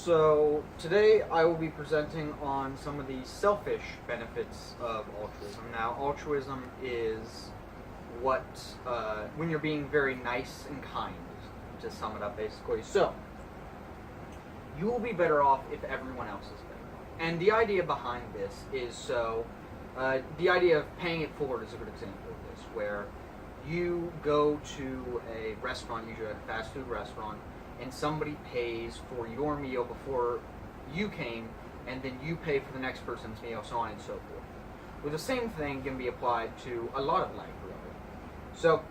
So today I will be presenting on some of the selfish benefits of altruism. Now, altruism is what, when you're being very nice and kind, to sum it up basically. So, you will be better off if everyone else is better off. And the idea behind this is the idea of paying it forward is a good example of this, where you go to a restaurant, usually a fast food restaurant, and somebody pays for your meal before you came, and then you pay for the next person's meal, so on and so forth. Well, the same thing can be applied to a lot of life, really. So,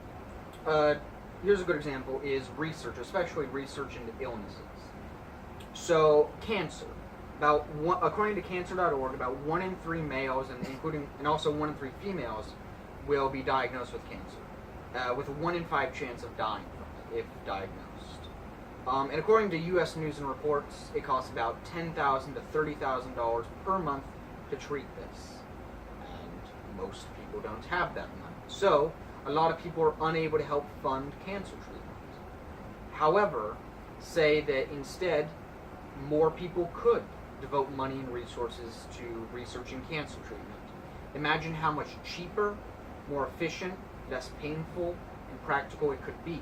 here's a good example, is research, especially research into illnesses. So, cancer. According to cancer.org, about 1 in 3 males, and also 1 in 3 females, will be diagnosed with cancer, with a 1 in 5 chance of dying from it, if diagnosed. And according to U.S. News and Reports, it costs about $10,000 to $30,000 per month to treat this. And most people don't have that money. So, a lot of people are unable to help fund cancer treatment. However, say that instead, more people could devote money and resources to researching cancer treatment. Imagine how much cheaper, more efficient, less painful, and practical it could be.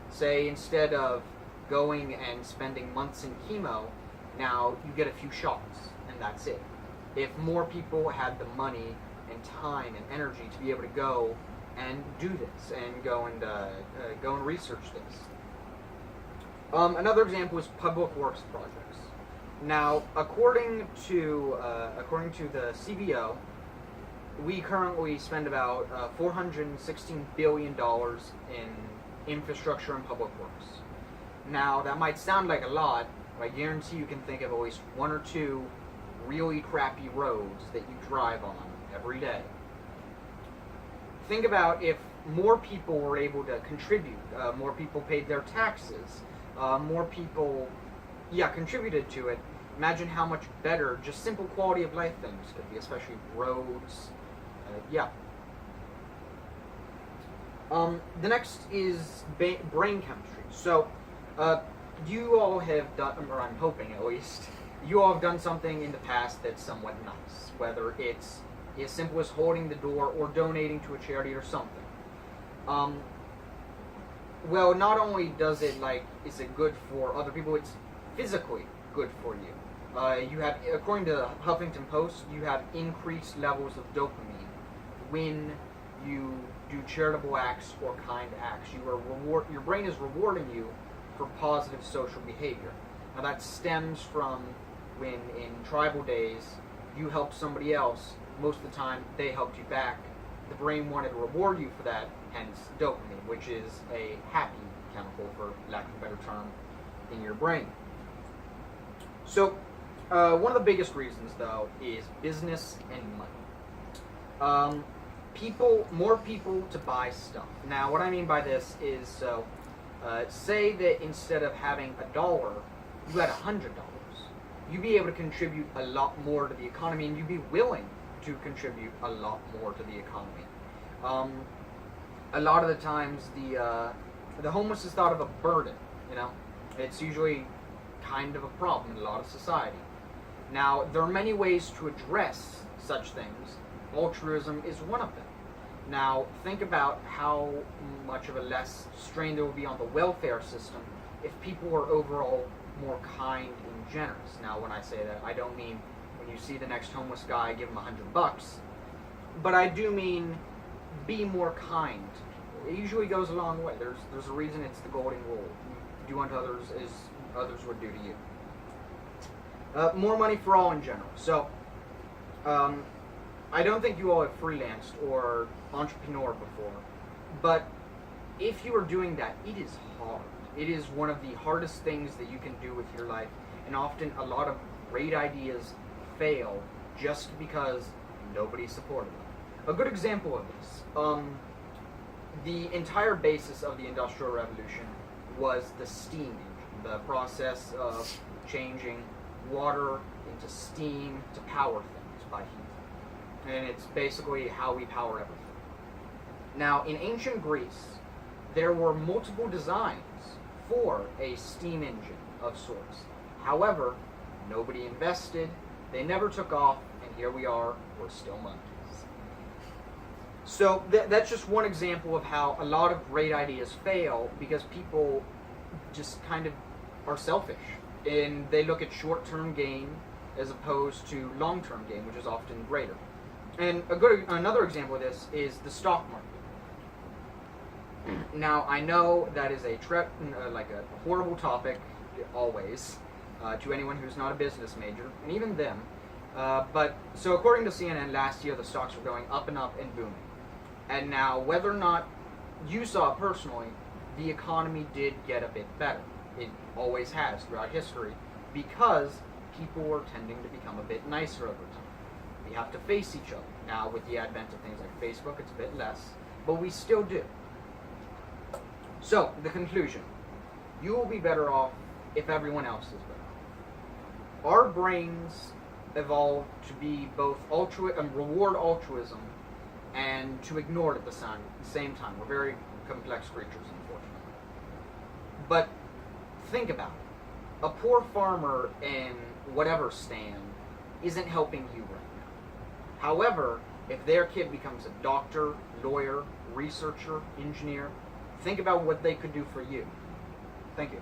Say, instead of going and spending months in chemo, now you get a few shots, and that's it. If more people had the money and time and energy to be able to go and do this, and go and research this. Another example is public works projects. Now, according to the CBO, we currently spend about $416 billion in infrastructure and public works. Now, that might sound like a lot, but I guarantee you can think of at least 1 or 2 really crappy roads that you drive on every day. Think about if more people were able to contribute, more people paid their taxes, more people, contributed to it. Imagine how much better just simple quality of life things could be, especially roads. The next is brain chemistry. So, you all have done, or I'm hoping at least, you all have done something in the past that's somewhat nice, whether it's as simple as holding the door or donating to a charity or something. Well, not only is it good for other people, it's physically good for you. You have, according to Huffington Post, you have increased levels of dopamine when you do charitable acts or kind acts. Your brain is rewarding you for positive social behavior. Now that stems from when in tribal days you helped somebody else, most of the time they helped you back. The brain wanted to reward you for that, hence dopamine, which is a happy chemical, for lack of a better term, in your brain. So, one of the biggest reasons, though, is business and money. More people to buy stuff. Now, what I mean by this is, say that instead of having $1, you had $100. You'd be able to contribute a lot more to the economy, and you'd be willing to contribute a lot more to the economy. A lot of the times, the homeless is thought of a burden. It's usually kind of a problem in a lot of society. Now, there are many ways to address such things. Altruism is one of them. Now, think about how much of a less strain there will be on the welfare system if people were overall more kind and generous. Now, when I say that, I don't mean when you see the next homeless guy, give him $100, but I do mean be more kind. It usually goes a long way. There's a reason it's the golden rule. You do unto others as others would do to you. More money for all in general. So, I don't think you all have freelanced or entrepreneur before, but if you are doing that, it is hard. It is one of the hardest things that you can do with your life, and often a lot of great ideas fail just because nobody supported them. A good example of this, the entire basis of the Industrial Revolution was the steam engine, the process of changing water into steam to power things by heat. And it's basically how we power everything. Now, in ancient Greece, there were multiple designs for a steam engine of sorts. However, nobody invested, they never took off, and here we are, we're still monkeys. So that's just one example of how a lot of great ideas fail because people just kind of are selfish, and they look at short-term gain as opposed to long-term gain, which is often greater. And another example of this is the stock market. Now, I know that is a horrible topic always to anyone who's not a business major, and even them. But so according to CNN, last year the stocks were going up and booming. And now, whether or not you saw it personally, the economy did get a bit better. It always has throughout history because people were tending to become a bit nicer over time. We have to face each other. Now, with the advent of things like Facebook, it's a bit less, but we still do. So, the conclusion. You will be better off if everyone else is better off. Our brains evolved to be both reward altruism and to ignore it at the same time. We're very complex creatures, unfortunately. But think about it. A poor farmer in whatever stand isn't helping you right now. However, if their kid becomes a doctor, lawyer, researcher, engineer, think about what they could do for you. Thank you.